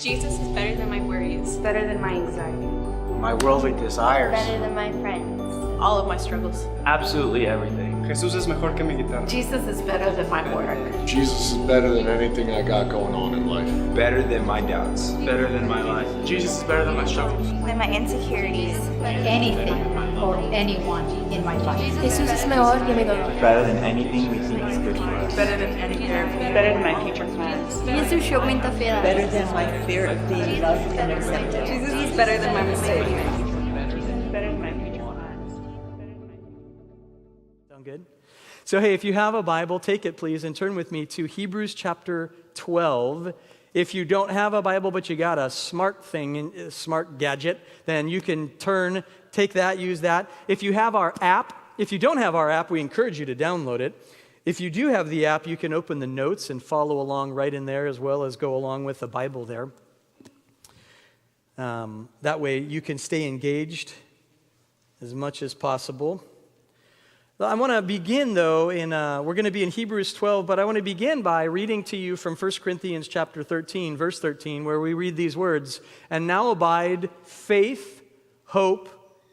Jesus is better than my worries, better than my anxiety, my worldly desires, better than my friends, all of my struggles. Absolutely everything. Jesús es mejor que mi guitarra. Jesus is better than my work. Jesus is better than anything I got going on in life. Better than my doubts. Better than my life. Jesus is better than my struggles. than my insecurities, anything or anyone in my life. Jesús es mejor que mi dolor. Better than anything we think is good for us. Better than any therapy. Better than my future plans. Jesus yo cuenta fiel. Better than my fear of being loved and accepted. Jesus is better than my mistakes. Better than my future plans. Sound good? So hey, if you have a Bible, take it please and turn with me to Hebrews chapter 12. If you don't have a Bible but you got a smart thing, a smart gadget, then you can take that, use that. If you have our app, if you don't have our app, we encourage you to download it. If you do have the app, you can open the notes and follow along right in there as well as go along with the Bible there. That way you can stay engaged as much as possible. I want to begin, though, we're going to be in Hebrews 12, but I want to begin by reading to you from 1 Corinthians chapter 13, verse 13, where we read these words, "And now abide faith, hope,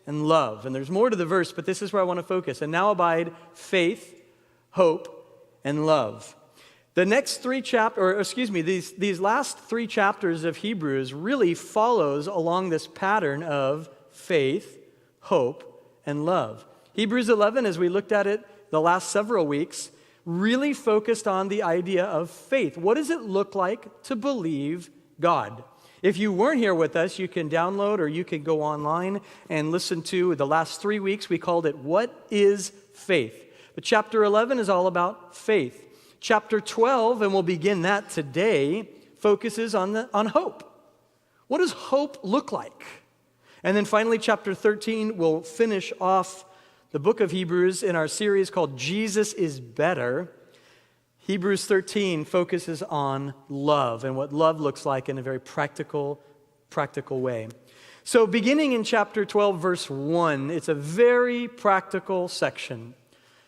and love." And there's more to the verse, but this is where I want to focus. And now abide faith, hope, and love. The next these last three chapters of Hebrews really follows along this pattern of faith, hope, and love. Hebrews 11, as we looked at it the last several weeks, really focused on the idea of faith. What does it look like to believe God? If you weren't here with us, you can download or you can go online and listen to the last 3 weeks. We called it, What is Faith? But chapter 11 is all about faith. Chapter 12, and we'll begin that today, focuses on hope. What does hope look like? And then finally, chapter 13 will finish off the book of Hebrews in our series called Jesus is Better. Hebrews 13 focuses on love and what love looks like in a very practical way. So beginning in chapter 12, verse 1, it's a very practical section.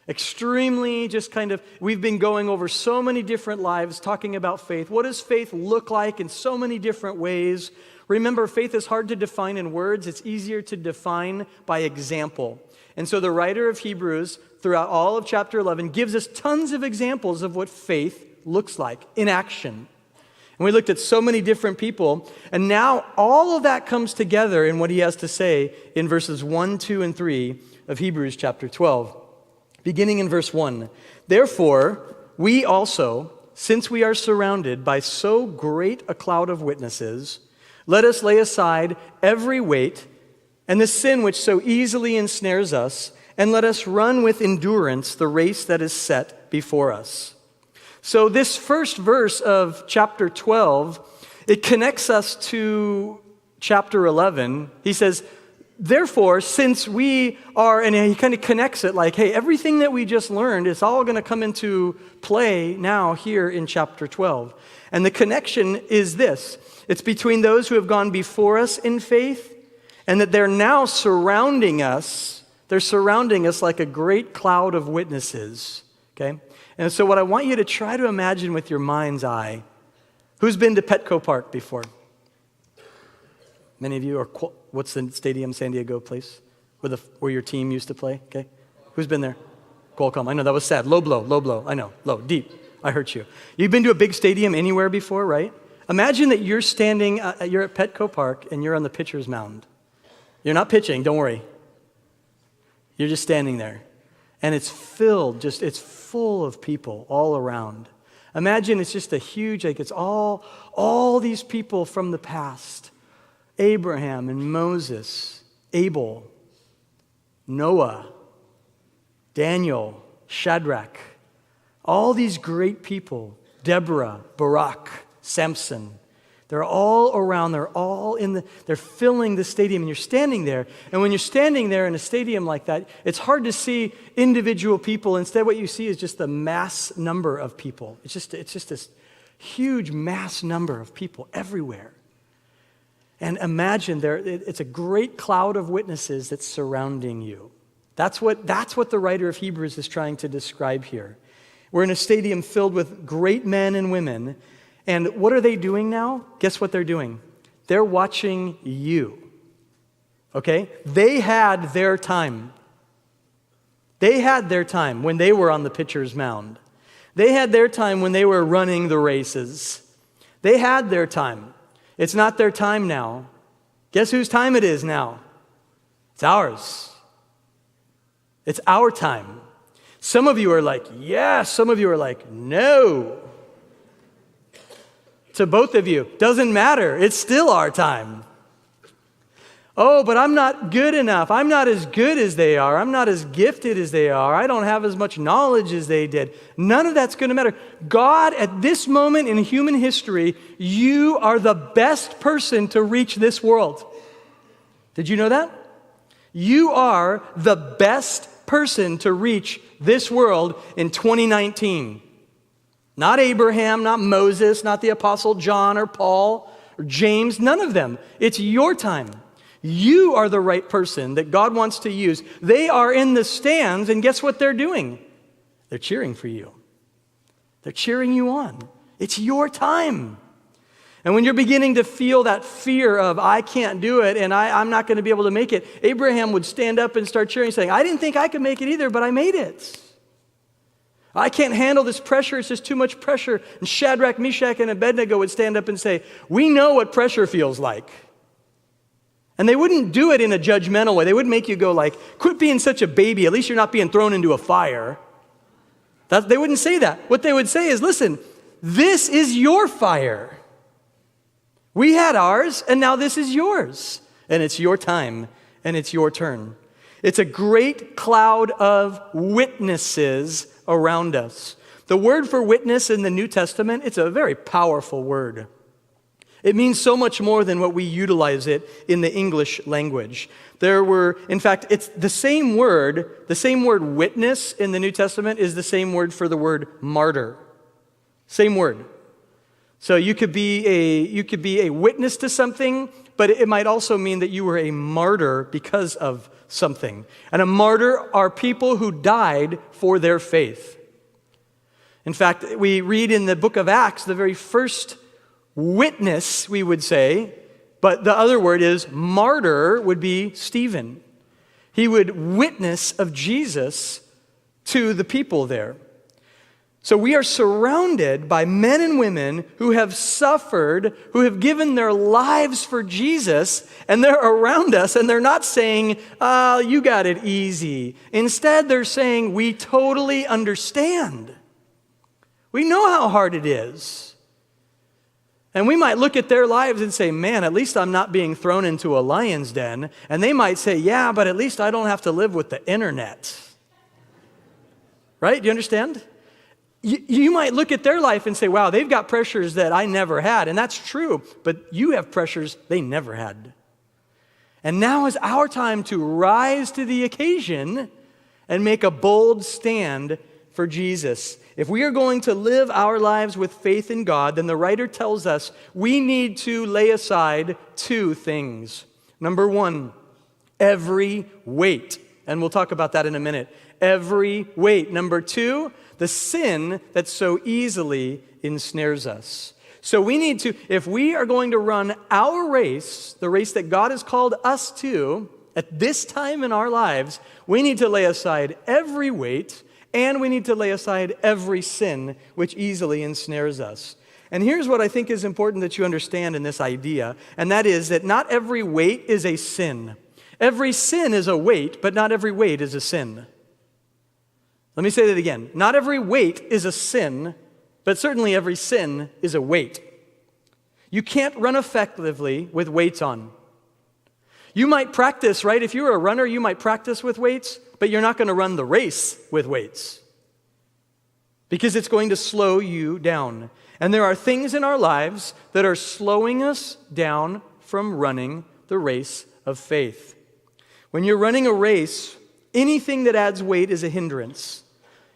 Extremely we've been going over so many different lives talking about faith. What does faith look like in so many different ways? Remember, faith is hard to define in words. It's easier to define by example. And so the writer of Hebrews, throughout all of chapter 11, gives us tons of examples of what faith looks like in action. And we looked at so many different people, and now all of that comes together in what he has to say in verses 1, 2, and 3 of Hebrews chapter 12. Beginning in verse 1, "Therefore, we also, since we are surrounded by so great a cloud of witnesses, let us lay aside every weight and the sin which so easily ensnares us, and let us run with endurance the race that is set before us." So this first verse of chapter 12, it connects us to chapter 11. He says, therefore, since we are, and he kind of connects it like, hey, everything that we just learned is all going to come into play now here in chapter 12. And the connection is this. It's between those who have gone before us in faith and that they're now surrounding us. They're surrounding us like a great cloud of witnesses, okay? And so what I want you to try to imagine with your mind's eye, who's been to Petco Park before? Many of you are, what's the stadium, San Diego place, where your team used to play, okay? Who's been there? Qualcomm, I know, that was sad. Low blow, I know, low, deep, I hurt you. You've been to a big stadium anywhere before, right? Imagine that you're standing, you're at Petco Park and you're on the pitcher's mound. You're not pitching, don't worry. You're just standing there. And it's filled, it's full of people all around. Imagine it's just a huge, it's all these people from the past. Abraham and Moses, Abel, Noah, Daniel, Shadrach, all these great people, Deborah, Barak, Samson. They're all around, they're filling the stadium, and you're standing there. And when you're standing there in a stadium like that, it's hard to see individual people. Instead, what you see is just the mass number of people. It's just this huge mass number of people everywhere. And imagine it's a great cloud of witnesses that's surrounding you. That's what the writer of Hebrews is trying to describe here. We're in a stadium filled with great men and women, And what are they doing now? Guess what they're doing? They're watching you. Okay? They had their time. They had their time when they were on the pitcher's mound. They had their time when they were running the races. They had their time. It's not their time now. Guess whose time it is now? It's ours. It's our time. Some of you are like, yes. Some of you are like, no. To both of you, doesn't matter. It's still our time. Oh, but I'm not good enough. I'm not as good as they are. I'm not as gifted as they are. I don't have as much knowledge as they did. None of that's going to matter. God, at this moment in human history, you are the best person to reach this world. Did you know that? You are the best person to reach this world in 2019. Not Abraham, not Moses, not the Apostle John or Paul or James, none of them. It's your time. You are the right person that God wants to use. They are in the stands, and guess what they're doing? They're cheering for you. They're cheering you on. It's your time. And when you're beginning to feel that fear of, I can't do it, and I'm not going to be able to make it, Abraham would stand up and start cheering, saying, I didn't think I could make it either, but I made it. I can't handle this pressure. It's just too much pressure. And Shadrach, Meshach, and Abednego would stand up and say, we know what pressure feels like. And they wouldn't do it in a judgmental way. They wouldn't make you go like, quit being such a baby. At least you're not being thrown into a fire. They wouldn't say that. What they would say is, listen, this is your fire. We had ours, and now this is yours. And it's your time, and it's your turn. It's a great cloud of witnesses around us. The word for witness in the New Testament, it's a very powerful word. It means so much more than what we utilize it in the English language. In fact, it's the same word witness in the New Testament is the same word for the word martyr. Same word. So you could be a witness to something, but it might also mean that you were a martyr because of something. And a martyr are people who died for their faith. In fact, we read in the book of Acts, the very first witness, we would say, but the other word is martyr would be Stephen. He would witness of Jesus to the people there. So we are surrounded by men and women who have suffered, who have given their lives for Jesus, and they're around us, and they're not saying, oh, you got it easy. Instead, they're saying, we totally understand. We know how hard it is. And we might look at their lives and say, man, at least I'm not being thrown into a lion's den. And they might say, yeah, but at least I don't have to live with the internet. Right? Do you understand? You might look at their life and say, wow, they've got pressures that I never had. And that's true. But you have pressures they never had. And now is our time to rise to the occasion and make a bold stand for Jesus. If we are going to live our lives with faith in God, then the writer tells us we need to lay aside two things. Number one, every weight. And we'll talk about that in a minute. Every weight. Number two, the sin that so easily ensnares us. So we need to, if we are going to run our race, the race that God has called us to, at this time in our lives, we need to lay aside every weight, and we need to lay aside every sin which easily ensnares us. And here's what I think is important that you understand in this idea, and that is that not every weight is a sin. Every sin is a weight, but not every weight is a sin. Let me say that again. Not every weight is a sin, but certainly every sin is a weight. You can't run effectively with weights on. You might practice, right? If you're a runner, you might practice with weights, but you're not going to run the race with weights because it's going to slow you down. And there are things in our lives that are slowing us down from running the race of faith. When you're running a race, anything that adds weight is a hindrance.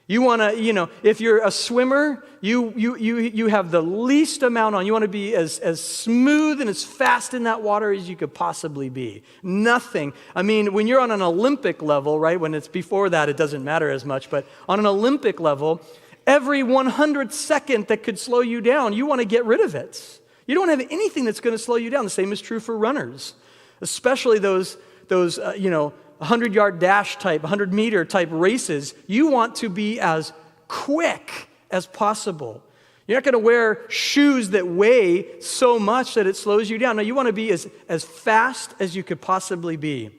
You want to, if you're a swimmer, you have the least amount on. You want to be as smooth and as fast in that water as you could possibly be. Nothing. I mean, when you're on an Olympic level, right, when it's before that, it doesn't matter as much. But on an Olympic level, Every 100th second that could slow you down, you want to get rid of it. You don't have anything that's going to slow you down. The same is true for runners, especially those 100-yard dash type, 100-meter type races. You want to be as quick as possible. You're not going to wear shoes that weigh so much that it slows you down. No, you want to be as fast as you could possibly be.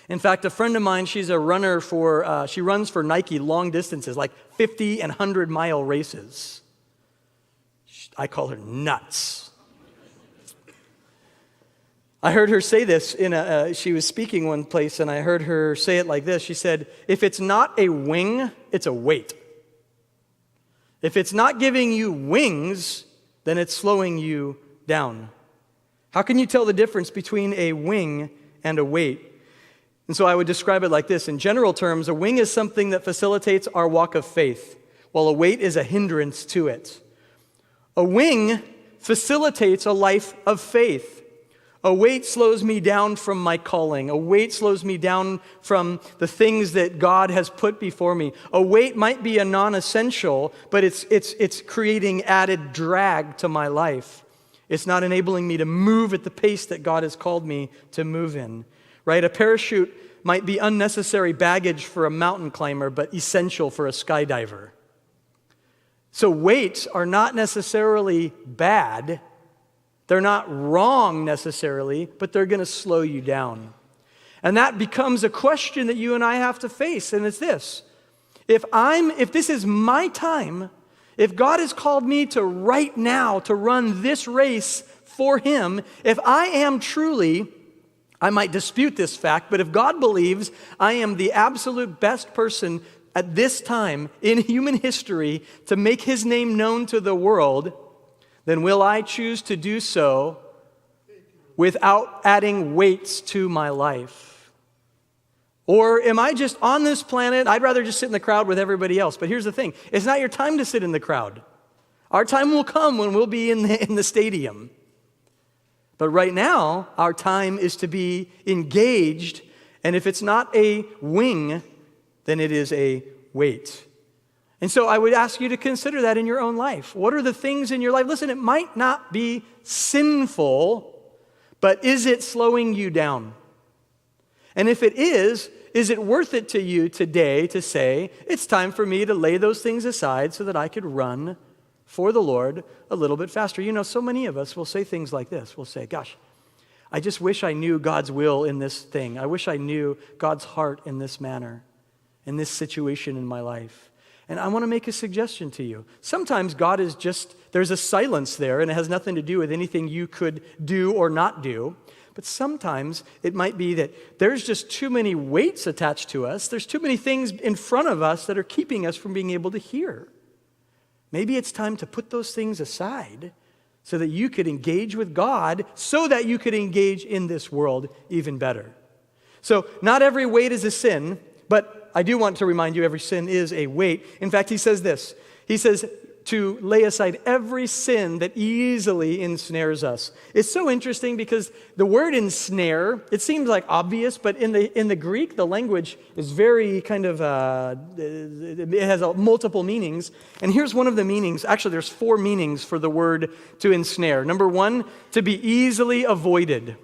In fact, a friend of mine, she's a runner she runs for Nike long distances, like 50 and 100-mile races. I call her nuts. I heard her say this she was speaking one place, and I heard her say it like this. She said, if it's not a wing, it's a weight. If it's not giving you wings, then it's slowing you down. How can you tell the difference between a wing and a weight? And so I would describe it like this. In general terms, a wing is something that facilitates our walk of faith, while a weight is a hindrance to it. A wing facilitates a life of faith. A weight slows me down from my calling. A weight slows me down from the things that God has put before me. A weight might be a non-essential, but it's creating added drag to my life. It's not enabling me to move at the pace that God has called me to move in. Right? A parachute might be unnecessary baggage for a mountain climber, but essential for a skydiver. So weights are not necessarily bad. They're not wrong necessarily, but they're going to slow you down. And that becomes a question that you and I have to face, and it's this. If this is my time, if God has called me to right now to run this race for Him, if I am truly, I might dispute this fact, but if God believes I am the absolute best person at this time in human history to make His name known to the world, then will I choose to do so without adding weights to my life? Or am I just on this planet? I'd rather just sit in the crowd with everybody else. But here's the thing. It's not your time to sit in the crowd. Our time will come when we'll be in the stadium. But right now, our time is to be engaged. And if it's not a wing, then it is a weight. And so I would ask you to consider that in your own life. What are the things in your life? Listen, it might not be sinful, but is it slowing you down? And if it is it worth it to you today to say, it's time for me to lay those things aside so that I could run for the Lord a little bit faster? You know, so many of us will say things like this. We'll say, gosh, I just wish I knew God's will in this thing. I wish I knew God's heart in this manner, in this situation in my life. And I want to make a suggestion to you. Sometimes God is there's a silence there, and it has nothing to do with anything you could do or not do. But sometimes it might be that there's just too many weights attached to us. There's too many things in front of us that are keeping us from being able to hear. Maybe it's time to put those things aside so that you could engage with God, so that you could engage in this world even better. So not every weight is a sin, but I do want to remind you every sin is a weight. In fact, he says this. He says to lay aside every sin that easily ensnares us. It's so interesting because the word ensnare, it seems like obvious, but in the Greek, the language is very kind of, it has multiple meanings. And here's one of the meanings. Actually, there's 4 meanings for the word to ensnare. Number 1, to be easily avoided.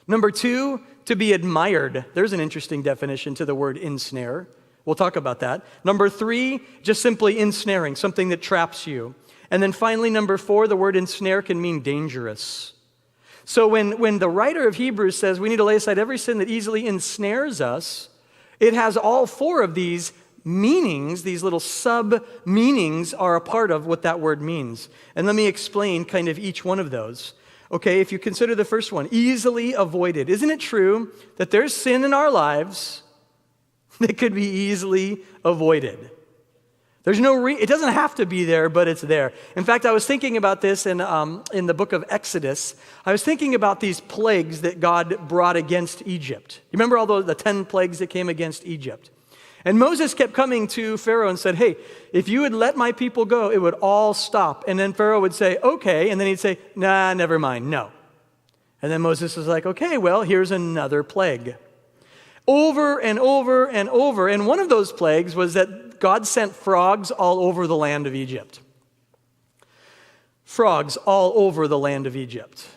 Number 2, to be admired. There's an interesting definition to the word ensnare. We'll talk about that. Number 3, just simply ensnaring, something that traps you. And then finally, number 4, the word ensnare can mean dangerous. So when the writer of Hebrews says we need to lay aside every sin that easily ensnares us, it has all 4 of these meanings, these little sub-meanings are a part of what that word means. And let me explain kind of each one of those. Okay, if you consider the first one, easily avoided. Isn't it true that there's sin in our lives that could be easily avoided? There's it doesn't have to be there, but it's there. In fact, I was thinking about this in the book of Exodus. I was thinking about these plagues that God brought against Egypt. You remember all the 10 plagues that came against Egypt? And Moses kept coming to Pharaoh and said, hey, if you would let my people go, it would all stop. And then Pharaoh would say, okay. And then he'd say, nah, never mind, no. And then Moses was like, okay, well, here's another plague. over and over and over. And one of those plagues was that God sent frogs all over the land of Egypt. Frogs all over the land of Egypt.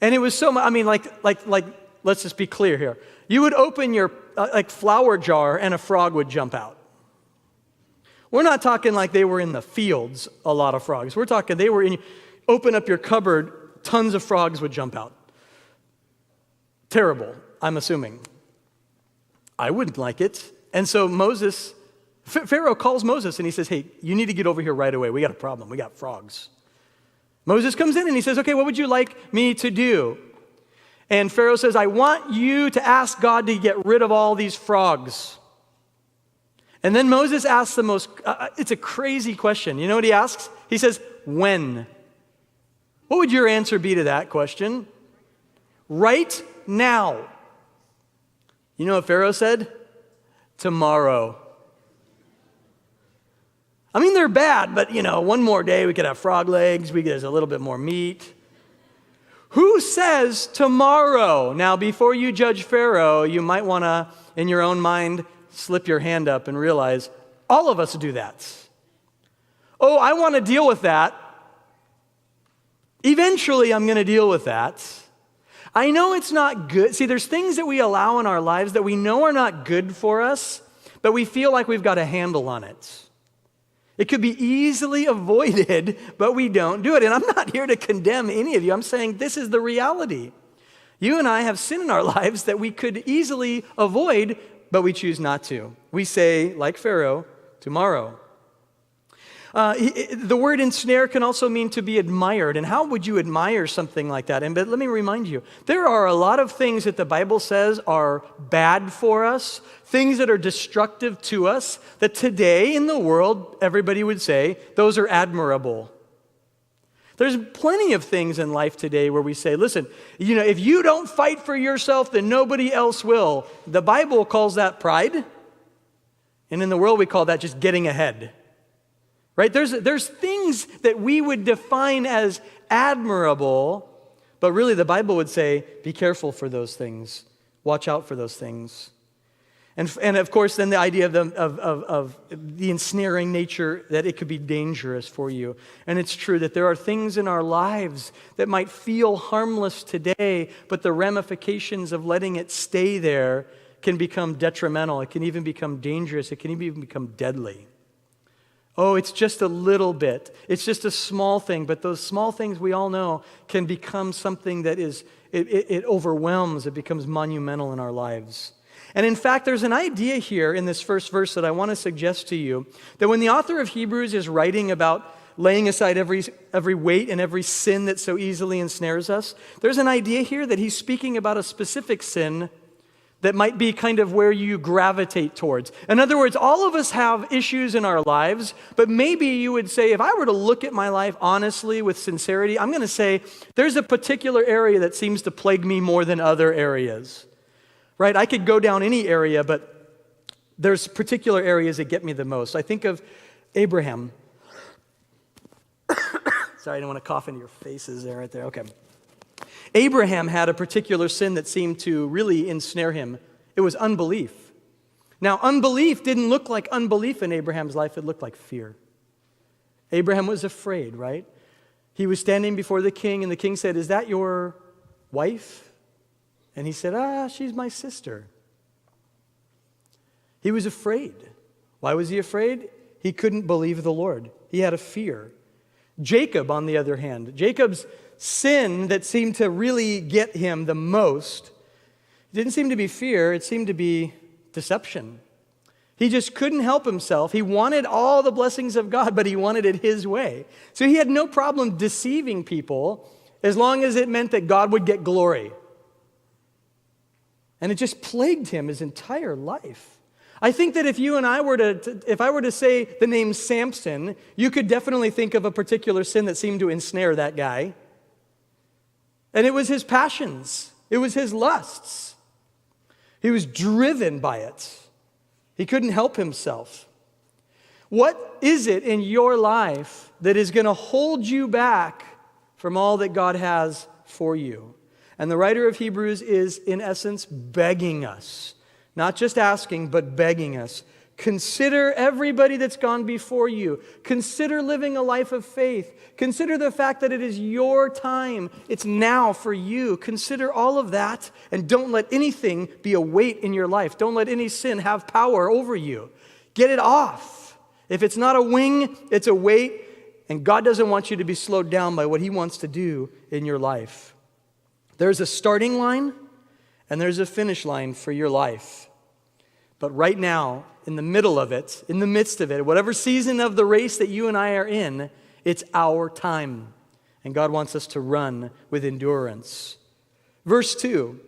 And it was so much, I mean, like, let's just be clear here. You would open your flour jar and a frog would jump out. We're not talking like they were in the fields, a lot of frogs. We're talking they were in, open up your cupboard, tons of frogs would jump out. Terrible, I'm assuming. I wouldn't like it. And so Pharaoh calls Moses and he says, hey, you need to get over here right away. We got a problem. We got frogs. Moses comes in and he says, okay, what would you like me to do? And Pharaoh says, I want you to ask God to get rid of all these frogs. And then Moses asks the most, it's a crazy question. You know what he asks? He says, when? What would your answer be to that question? Right now. You know what Pharaoh said? Tomorrow. I mean, they're bad, but one more day we could have frog legs, there's a little bit more meat. Who says tomorrow? Now, before you judge Pharaoh, you might want to, in your own mind, slip your hand up and realize all of us do that. Oh, I want to deal with that. Eventually, I'm going to deal with that. I know it's not good. See, there's things that we allow in our lives that we know are not good for us, but we feel like we've got a handle on it. It could be easily avoided, but we don't do it. And I'm not here to condemn any of you. I'm saying this is the reality. You and I have sin in our lives that we could easily avoid, but we choose not to. We say, like Pharaoh, tomorrow. The word ensnare can also mean to be admired. And how would you admire something like that? But let me remind you, there are a lot of things that the Bible says are bad for us, things that are destructive to us, that today in the world, everybody would say, those are admirable. There's plenty of things in life today where we say, listen, if you don't fight for yourself, then nobody else will. The Bible calls that pride. And in the world, we call that just getting ahead. Right? There's things that we would define as admirable, but really the Bible would say, be careful for those things. Watch out for those things. And of course, then the idea of the ensnaring nature, that it could be dangerous for you. And it's true that there are things in our lives that might feel harmless today, but the ramifications of letting it stay there can become detrimental. It can even become dangerous. It can even become deadly. Oh, it's just a little bit. It's just a small thing, but those small things we all know can become something that it overwhelms, it becomes monumental in our lives. And in fact, there's an idea here in this first verse that I want to suggest to you, that when the author of Hebrews is writing about laying aside every weight and every sin that so easily ensnares us, there's an idea here that he's speaking about a specific sin that might be kind of where you gravitate towards. In other words, all of us have issues in our lives, but maybe you would say, if I were to look at my life honestly with sincerity, I'm going to say, there's a particular area that seems to plague me more than other areas. Right? I could go down any area, but there's particular areas that get me the most. I think of Abraham. Sorry, I don't want to cough into your faces there, right there. Okay. Abraham had a particular sin that seemed to really ensnare him. It was unbelief. Now, unbelief didn't look like unbelief in Abraham's life. It looked like fear. Abraham was afraid, right? He was standing before the king, and the king said, "Is that your wife?" And he said, "She's my sister." He was afraid. Why was he afraid? He couldn't believe the Lord. He had a fear. Jacob, on the other hand, Jacob's sin that seemed to really get him the most, it didn't seem to be fear, it seemed to be deception. He just couldn't help himself. He wanted all the blessings of God, but he wanted it his way. So he had no problem deceiving people as long as it meant that God would get glory. And it just plagued him his entire life. I think that if you and I were if I were to say the name Samson, you could definitely think of a particular sin that seemed to ensnare that guy. And it was his passions. It was his lusts. He was driven by it. He couldn't help himself. What is it in your life that is going to hold you back from all that God has for you? And the writer of Hebrews is, in essence, begging us Not just asking, but begging us. Consider everybody that's gone before you. Consider living a life of faith. Consider the fact that it is your time. It's now for you. Consider all of that, and don't let anything be a weight in your life. Don't let any sin have power over you. Get it off. If it's not a wing, it's a weight, and God doesn't want you to be slowed down by what He wants to do in your life. There's a starting line, and there's a finish line for your life. But right now, in the middle of it, in the midst of it, whatever season of the race that you and I are in, it's our time. And God wants us to run with endurance. Verse 2,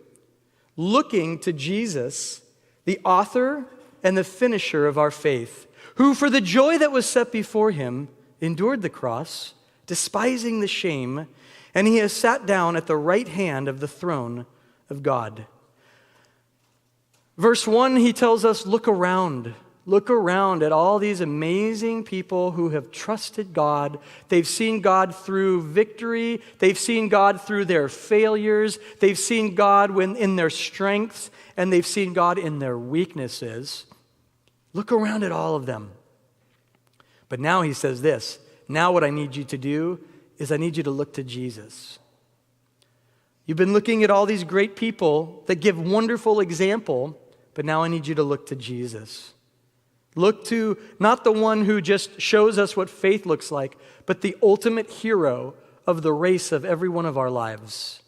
looking to Jesus, the author and the finisher of our faith, who for the joy that was set before Him endured the cross, despising the shame, and He has sat down at the right hand of the throne of God. Verse 1, he tells us, look around. Look around at all these amazing people who have trusted God. They've seen God through victory. They've seen God through their failures. They've seen God in their strengths, and they've seen God in their weaknesses. Look around at all of them. But now he says this, now what I need you to do is I need you to look to Jesus. You've been looking at all these great people that give wonderful example, but now I need you to look to Jesus. Look to not the one who just shows us what faith looks like, but the ultimate hero of the race of every one of our lives.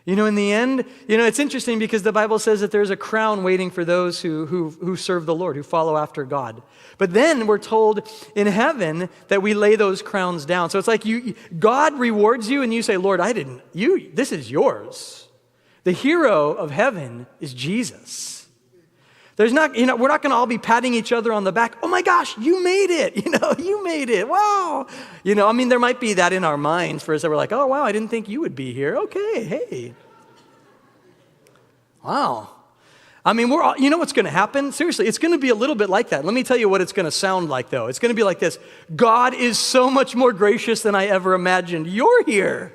You know, in the end, it's interesting because the Bible says that there's a crown waiting for those who serve the Lord, who follow after God. But then we're told in heaven that we lay those crowns down. So it's like God rewards you and you say, Lord, this is yours. The hero of heaven is Jesus. We're not going to all be patting each other on the back. Oh my gosh, you made it. You made it. Wow. There might be that in our minds for us that we're like, oh wow, I didn't think you would be here. Okay, hey. Wow. You know what's going to happen? Seriously, it's going to be a little bit like that. Let me tell you what it's going to sound like though. It's going to be like this. God is so much more gracious than I ever imagined. You're here.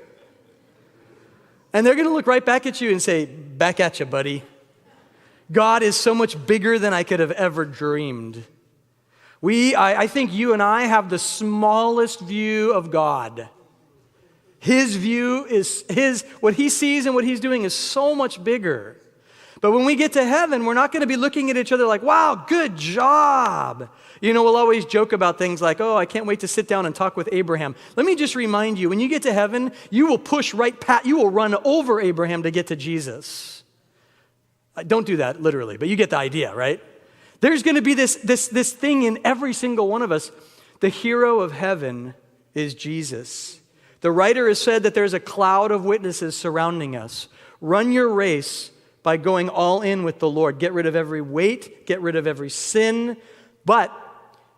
And they're going to look right back at you and say, back at you, buddy. God is so much bigger than I could have ever dreamed. I think you and I have the smallest view of God. His view is what He sees and what He's doing is so much bigger. But when we get to heaven, we're not going to be looking at each other like, wow, good job. We'll always joke about things like, oh, I can't wait to sit down and talk with Abraham. Let me just remind you, when you get to heaven, you will run over Abraham to get to Jesus. Don't do that literally, but you get the idea, right? There's going to be this thing in every single one of us. The hero of heaven is Jesus. The writer has said that there's a cloud of witnesses surrounding us. Run your race by going all in with the Lord. Get rid of every weight, get rid of every sin. But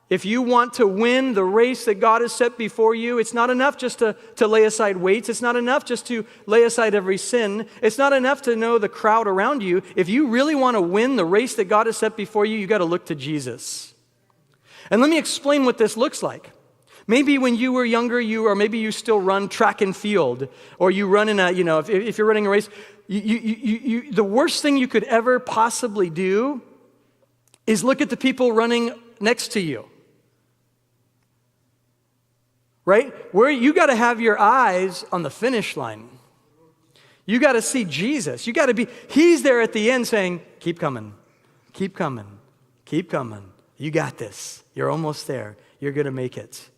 if you want to win the race that God has set before you, it's not enough just to lay aside weights. It's not enough just to lay aside every sin. It's not enough to know the crowd around you. If you really want to win the race that God has set before you, you got to look to Jesus. And let me explain what this looks like. Maybe when you were younger, or maybe you still run track and field, or you run in if you're running a race, the worst thing you could ever possibly do is look at the people running next to you. Right? Where you got to have your eyes on the finish line. You got to see Jesus. He's there at the end saying, keep coming, keep coming, keep coming. You got this. You're almost there. You're going to make it.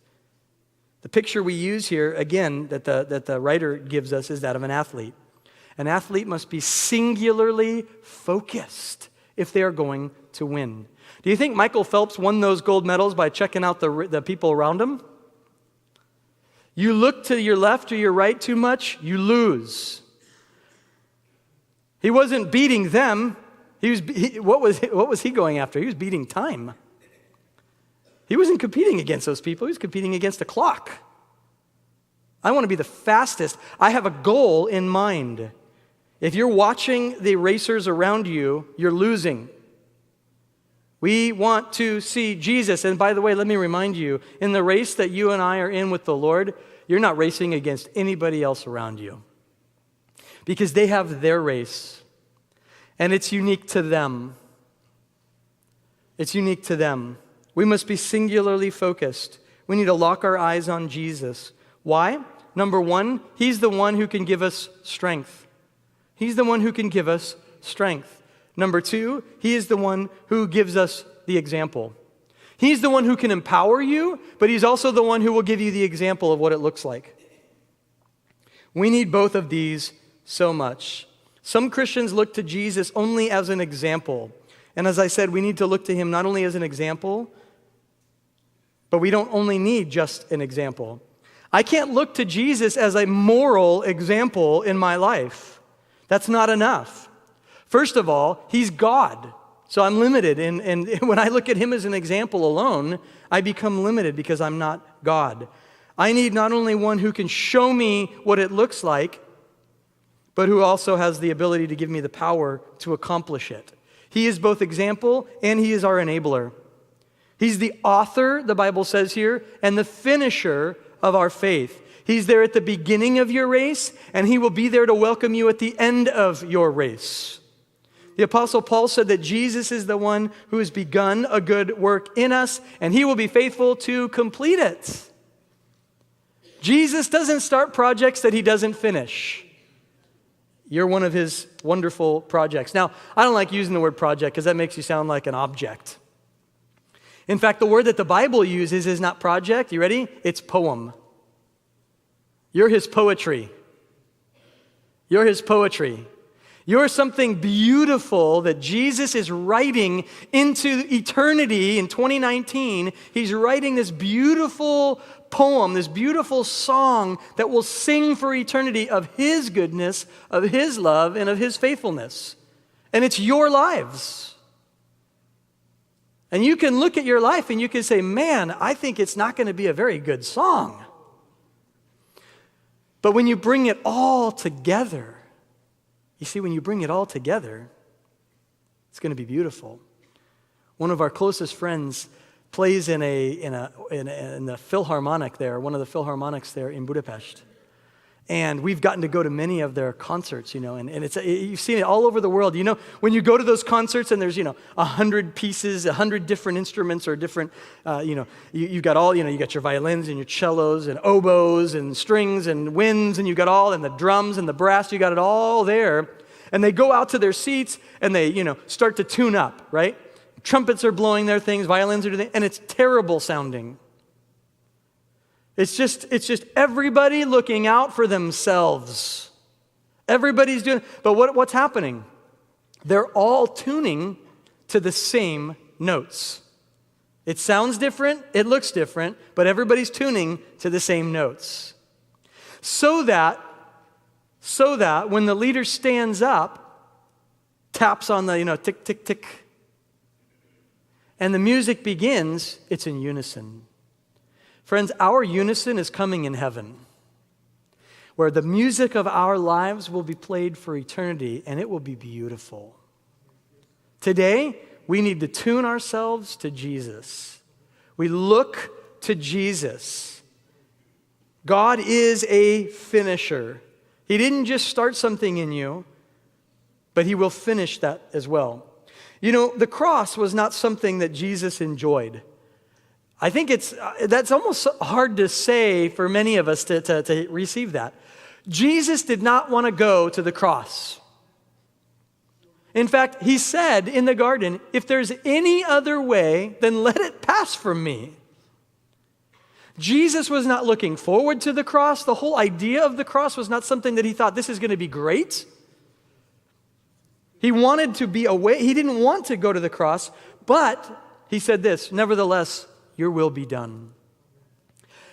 The picture we use here, again, that the writer gives us is that of an athlete. An athlete must be singularly focused if they are going to win. Do you think Michael Phelps won those gold medals by checking out the people around him? You look to your left or your right too much, you lose. He wasn't beating them. What was he going after? He was beating time. He wasn't competing against those people. He was competing against the clock. I want to be the fastest. I have a goal in mind. If you're watching the racers around you, you're losing. We want to see Jesus. And by the way, let me remind you, in the race that you and I are in with the Lord, you're not racing against anybody else around you. Because they have their race. And it's unique to them. It's unique to them. We must be singularly focused. We need to lock our eyes on Jesus. Why? Number one, he's the one who can give us strength. He's the one who can give us strength. Number two, he is the one who gives us the example. He's the one who can empower you, but he's also the one who will give you the example of what it looks like. We need both of these so much. Some Christians look to Jesus only as an example. And as I said, we need to look to him not only as an example, but we don't only need just an example. I can't look to Jesus as a moral example in my life. That's not enough. First of all, he's God. So I'm limited. And when I look at him as an example alone, I become limited because I'm not God. I need not only one who can show me what it looks like, but who also has the ability to give me the power to accomplish it. He is both example and he is our enabler. He's the author, the Bible says here, and the finisher of our faith. He's there at the beginning of your race, and he will be there to welcome you at the end of your race. The Apostle Paul said that Jesus is the one who has begun a good work in us, and he will be faithful to complete it. Jesus doesn't start projects that he doesn't finish. You're one of his wonderful projects. Now, I don't like using the word project because that makes you sound like an object. In fact, the word that the Bible uses is not project. You ready? It's poem. You're his poetry. You're his poetry. You're something beautiful that Jesus is writing into eternity in 2019. He's writing this beautiful poem, this beautiful song that will sing for eternity of his goodness, of his love, and of his faithfulness. And it's your lives. And you can look at your life and you can say, man, I think it's not going to be a very good song. But when you bring it all together, you see, when you bring it all together, it's going to be beautiful. One of our closest friends plays in the Philharmonic there, one of the Philharmonics there in Budapest. And we've gotten to go to many of their concerts, and you've seen it all over the world. When you go to those concerts and there's, 100 pieces, 100 different instruments or different, you've got all, you got your violins and your cellos and oboes and strings and winds and you got all, and the drums and the brass, you got it all there. And they go out to their seats and they, start to tune up, right? Trumpets are blowing their things, violins are doing, and it's terrible sounding. It's just everybody looking out for themselves. Everybody's doing, but what's happening? They're all tuning to the same notes. It sounds different, it looks different, but everybody's tuning to the same notes. So that when the leader stands up, taps on the, tick, tick, tick, and the music begins, it's in unison. Friends, our unison is coming in heaven, where the music of our lives will be played for eternity, and it will be beautiful. Today, we need to tune ourselves to Jesus. We look to Jesus. God is a finisher. He didn't just start something in you, but he will finish that as well. The cross was not something that Jesus enjoyed. I think that's almost hard to say for many of us to receive that. Jesus did not want to go to the cross. In fact, he said in the garden, if there's any other way, then let it pass from me. Jesus was not looking forward to the cross. The whole idea of the cross was not something that he thought, this is going to be great. He wanted to be away. He didn't want to go to the cross, but he said this, nevertheless, your will be done.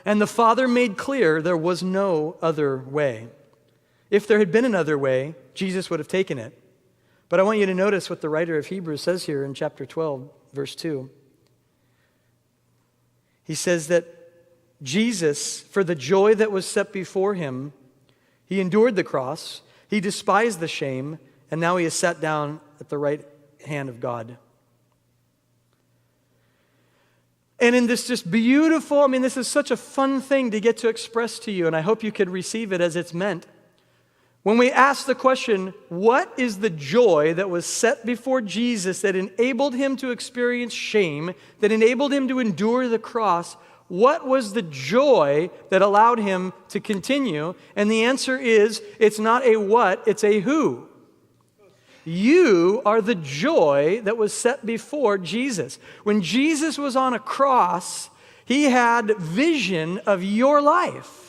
And the Father made clear there was no other way. If there had been another way, Jesus would have taken it. But I want you to notice what the writer of Hebrews says here in chapter 12, verse 2. He says that Jesus, for the joy that was set before him, he endured the cross, he despised the shame, and now he is sat down at the right hand of God. And in this just beautiful, this is such a fun thing to get to express to you, and I hope you could receive it as it's meant. When we ask the question, what is the joy that was set before Jesus that enabled him to experience shame, that enabled him to endure the cross? What was the joy that allowed him to continue? And the answer is, it's not a what, it's a who. You are the joy that was set before Jesus. When Jesus was on a cross, he had vision of your life.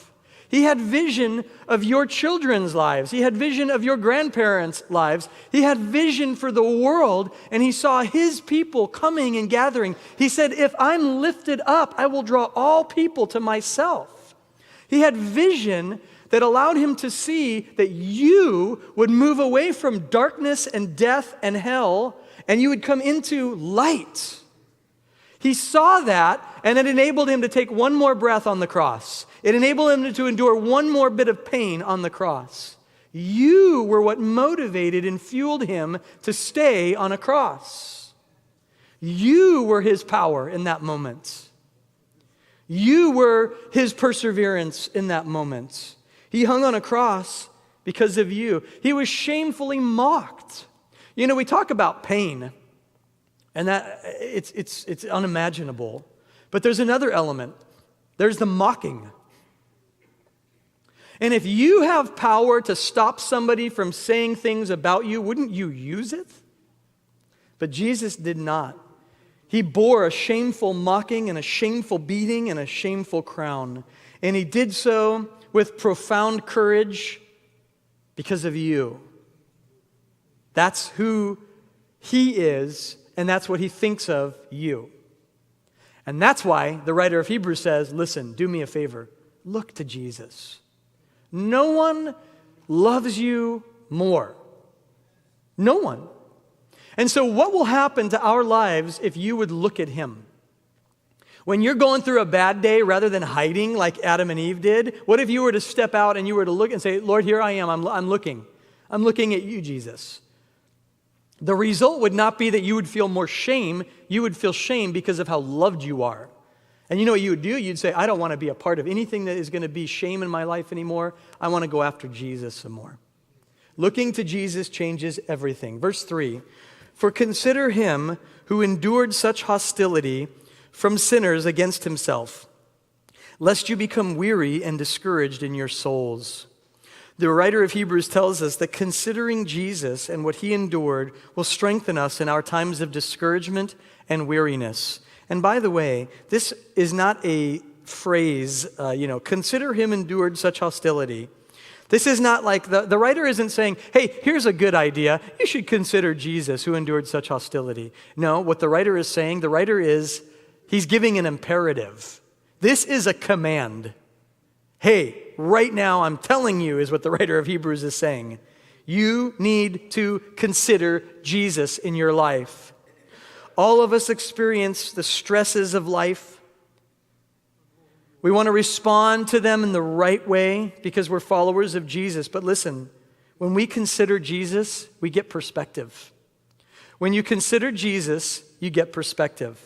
He had vision of your children's lives. He had vision of your grandparents' lives. He had vision for the world, and he saw his people coming and gathering. He said, if I'm lifted up, I will draw all people to myself. He had vision that allowed him to see that you would move away from darkness and death and hell, and you would come into light. He saw that, and it enabled him to take one more breath on the cross. It enabled him to endure one more bit of pain on the cross. You were what motivated and fueled him to stay on a cross. You were his power in that moment. You were his perseverance in that moment. He hung on a cross because of you. He was shamefully mocked. You know, we talk about pain, and that it's unimaginable. But there's another element. There's the mocking. And if you have power to stop somebody from saying things about you, wouldn't you use it? But Jesus did not. He bore a shameful mocking and a shameful beating and a shameful crown. And he did so with profound courage because of you. That's who he is, and that's what he thinks of you. And that's why the writer of Hebrews says, listen, do me a favor. Look to Jesus. No one loves you more. No one. And so what will happen to our lives if you would look at him? When you're going through a bad day, rather than hiding like Adam and Eve did, what if you were to step out and you were to look and say, Lord, here I am, I'm looking. I'm looking at you, Jesus. The result would not be that you would feel more shame. You would feel shame because of how loved you are. And you know what you would do? You'd say, I don't want to be a part of anything that is going to be shame in my life anymore. I want to go after Jesus some more. Looking to Jesus changes everything. Verse 3, for consider him who endured such hostility from sinners against himself, lest you become weary and discouraged in your souls. The writer of Hebrews tells us that considering Jesus and what he endured will strengthen us in our times of discouragement and weariness. And by the way, this is not a phrase, consider him endured such hostility. This is not like, the writer isn't saying, hey, here's a good idea. You should consider Jesus who endured such hostility. No, what the writer is saying, he's giving an imperative. This is a command. Hey, right now I'm telling you is what the writer of Hebrews is saying. You need to consider Jesus in your life. All of us experience the stresses of life. We want to respond to them in the right way because we're followers of Jesus. But listen, when we consider Jesus, we get perspective. When you consider Jesus, you get perspective.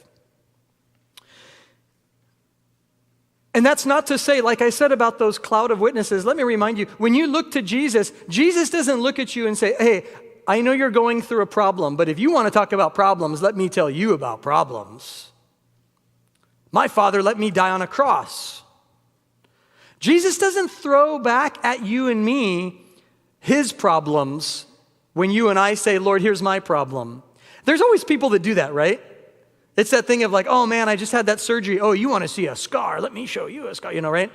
And that's not to say, like I said about those cloud of witnesses, let me remind you, when you look to Jesus, Jesus doesn't look at you and say, hey, I know you're going through a problem, but if you want to talk about problems, let me tell you about problems. My Father let me die on a cross. Jesus doesn't throw back at you and me his problems when you and I say, Lord, here's my problem. There's always people that do that, right? It's that thing of like, oh man, I just had that surgery. Oh, you want to see a scar? Let me show you a scar, right?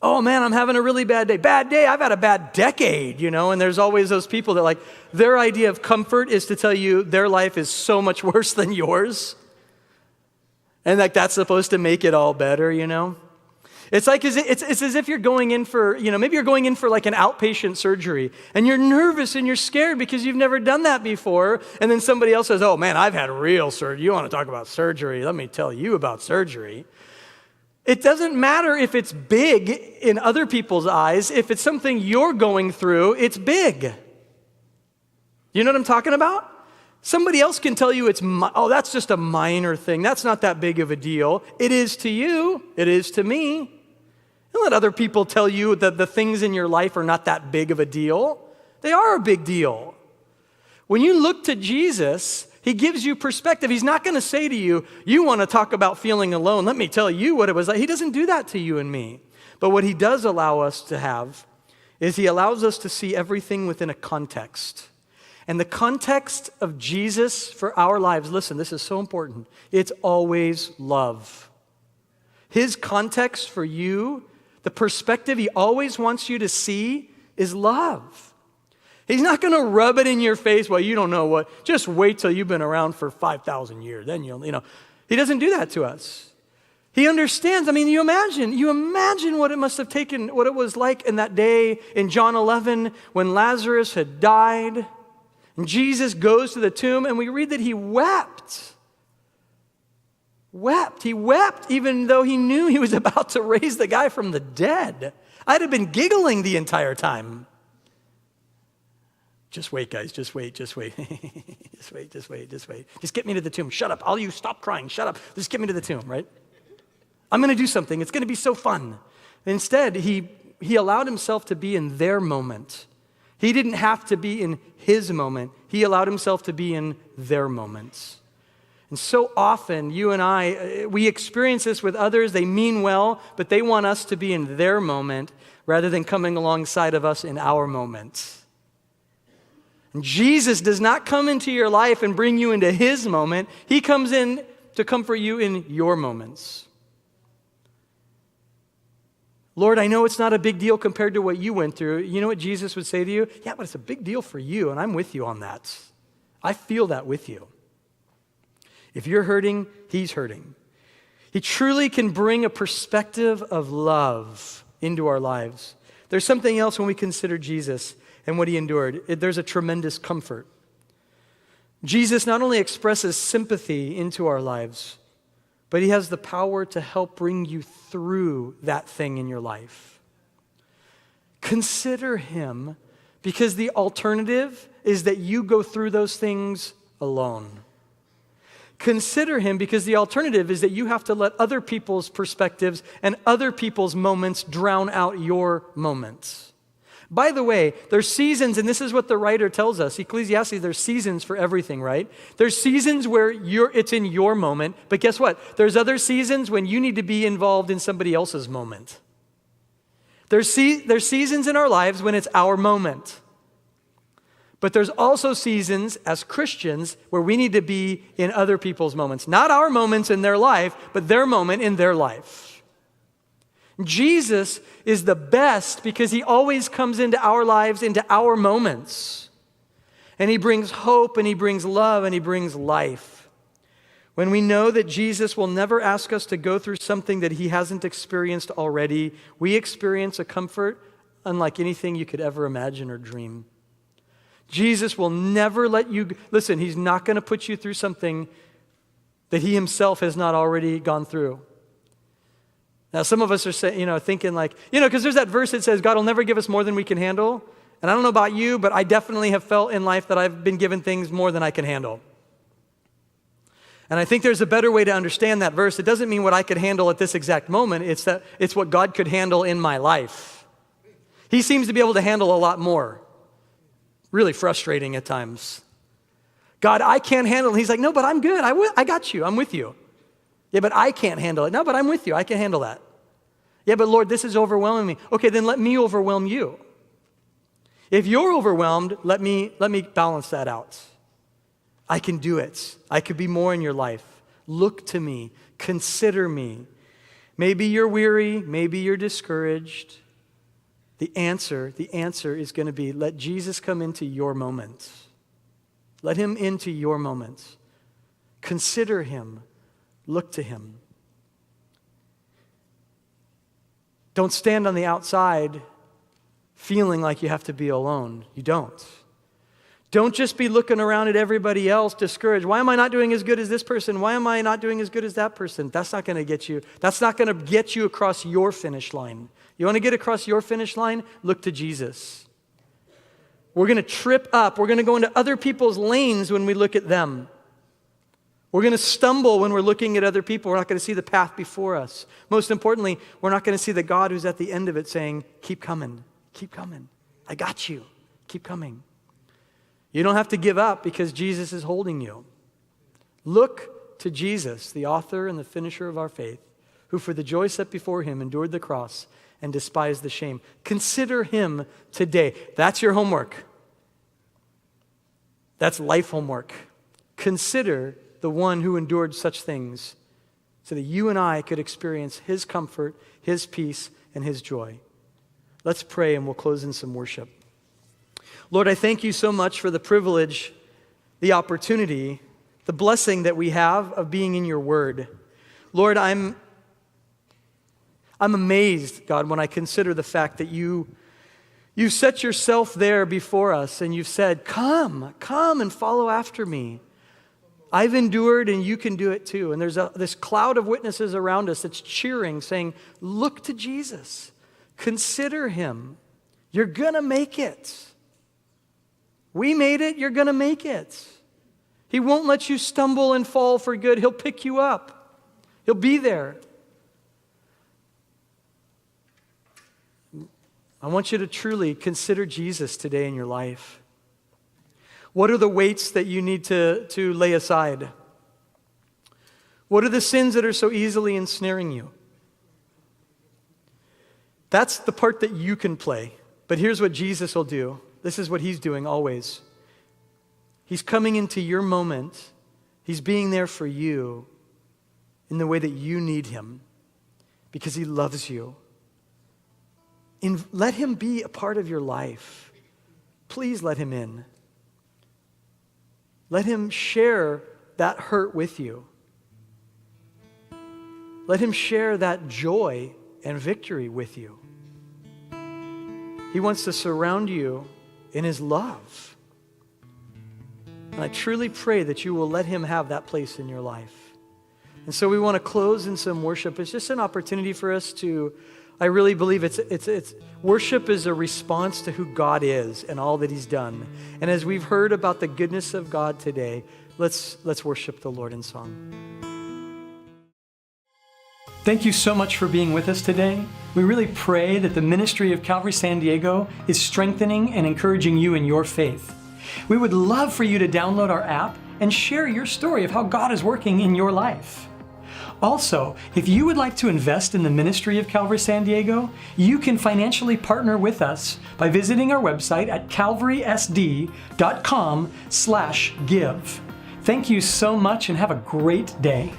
Oh man, I'm having a really bad day. Bad day, I've had a bad decade, and there's always those people that like, their idea of comfort is to tell you their life is so much worse than yours. And like that's supposed to make it all better, It's like, it's as if you're going in for, maybe you're going in for like an outpatient surgery and you're nervous and you're scared because you've never done that before. And then somebody else says, oh man, I've had real surgery. You want to talk about surgery? Let me tell you about surgery. It doesn't matter if it's big in other people's eyes. If it's something you're going through, it's big. You know what I'm talking about? Somebody else can tell you that's just a minor thing. That's not that big of a deal. It is to you. It is to me. Don't let other people tell you that the things in your life are not that big of a deal. They are a big deal. When you look to Jesus, he gives you perspective. He's not going to say to you, you want to talk about feeling alone. Let me tell you what it was like. He doesn't do that to you and me. But what he does allow us to have is he allows us to see everything within a context. And the context of Jesus for our lives, listen, this is so important. It's always love. His context for you, the perspective he always wants you to see is love. He's not going to rub it in your face, well, you don't know what, just wait till you've been around for 5,000 years, then you'll, He doesn't do that to us. He understands. I mean, you imagine what it must have taken, what it was like in that day in John 11 when Lazarus had died. And Jesus goes to the tomb and we read that he wept. He wept even though he knew he was about to raise the guy from the dead. I'd have been giggling the entire time. Just wait, guys, just wait. Just wait. Just get me to the tomb. Shut up. All you stop crying. Shut up. Just get me to the tomb, right? I'm going to do something. It's going to be so fun. Instead, he allowed himself to be in their moment. He didn't have to be in his moment. He allowed himself to be in their moments. And so often, you and I, we experience this with others. They mean well, but they want us to be in their moment rather than coming alongside of us in our moments. And Jesus does not come into your life and bring you into his moment. He comes in to comfort you in your moments. Lord, I know it's not a big deal compared to what you went through. You know what Jesus would say to you? Yeah, but it's a big deal for you, and I'm with you on that. I feel that with you. If you're hurting, he's hurting. He truly can bring a perspective of love into our lives. There's something else when we consider Jesus and what he endured. There's a tremendous comfort. Jesus not only expresses sympathy into our lives, but he has the power to help bring you through that thing in your life. Consider him, because the alternative is that you go through those things alone. Consider him because the alternative is that you have to let other people's perspectives and other people's moments drown out your moments. By the way, there's seasons, and this is what the writer tells us. Ecclesiastes, there's seasons for everything, right? There's seasons where it's in your moment, but guess what? There's other seasons when you need to be involved in somebody else's moment. There's seasons in our lives when it's our moment. But there's also seasons as Christians where we need to be in other people's moments. Not our moments in their life, but their moment in their life. Jesus is the best because he always comes into our lives, into our moments. And he brings hope, and he brings love, and he brings life. When we know that Jesus will never ask us to go through something that he hasn't experienced already, we experience a comfort unlike anything you could ever imagine or dream. Jesus will never let you, listen, he's not going to put you through something that he himself has not already gone through. Now, some of us are thinking like, because there's that verse that says God will never give us more than we can handle. And I don't know about you, but I definitely have felt in life that I've been given things more than I can handle. And I think there's a better way to understand that verse. It doesn't mean what I could handle at this exact moment. It's what God could handle in my life. He seems to be able to handle a lot more. Really frustrating at times. God, I can't handle it. He's like, no, but I'm good. I got you. I'm with you. Yeah, but I can't handle it. No, but I'm with you. I can handle that. Yeah, but Lord, this is overwhelming me. Okay, then let me overwhelm you. If you're overwhelmed, let me balance that out. I can do it. I could be more in your life. Look to me. Consider me. Maybe you're weary. Maybe you're discouraged. The answer is going to be, let Jesus come into your moments. Let him into your moments. Consider him. Look to him. Don't stand on the outside feeling like you have to be alone. You don't. Don't just be looking around at everybody else discouraged. Why am I not doing as good as this person? Why am I not doing as good as that person? That's not going to get you. That's not going to get you across your finish line. You want to get across your finish line? Look to Jesus. We're going to trip up. We're going to go into other people's lanes when we look at them. We're going to stumble when we're looking at other people. We're not going to see the path before us. Most importantly, we're not going to see the God who's at the end of it saying, keep coming, keep coming. I got you. Keep coming. You don't have to give up because Jesus is holding you. Look to Jesus, the author and the finisher of our faith, who for the joy set before him endured the cross and despised the shame. Consider him today. That's your homework. That's life homework. Consider the one who endured such things so that you and I could experience his comfort, his peace, and his joy. Let's pray and we'll close in some worship. Lord, I thank you so much for the privilege, the opportunity, the blessing that we have of being in your word. Lord, I'm amazed, God, when I consider the fact that you set yourself there before us and you've said, come and follow after me. I've endured and you can do it too. And there's this cloud of witnesses around us that's cheering, saying, look to Jesus. Consider him. You're going to make it. We made it, you're going to make it. He won't let you stumble and fall for good. He'll pick you up. He'll be there. I want you to truly consider Jesus today in your life. What are the weights that you need to lay aside? What are the sins that are so easily ensnaring you? That's the part that you can play. But here's what Jesus will do. This is what he's doing always. He's coming into your moment. He's being there for you in the way that you need him because he loves you. Let him be a part of your life. Please let him in. Let him share that hurt with you. Let him share that joy and victory with you. He wants to surround you in his love. And I truly pray that you will let him have that place in your life. And so we want to close in some worship. It's just an opportunity for us to, I really believe it's worship is a response to who God is and all that he's done. And as we've heard about the goodness of God today, let's worship the Lord in song. Thank you so much for being with us today. We really pray that the ministry of Calvary San Diego is strengthening and encouraging you in your faith. We would love for you to download our app and share your story of how God is working in your life. Also, if you would like to invest in the ministry of Calvary San Diego, you can financially partner with us by visiting our website at calvarysd.com/give. Thank you so much and have a great day.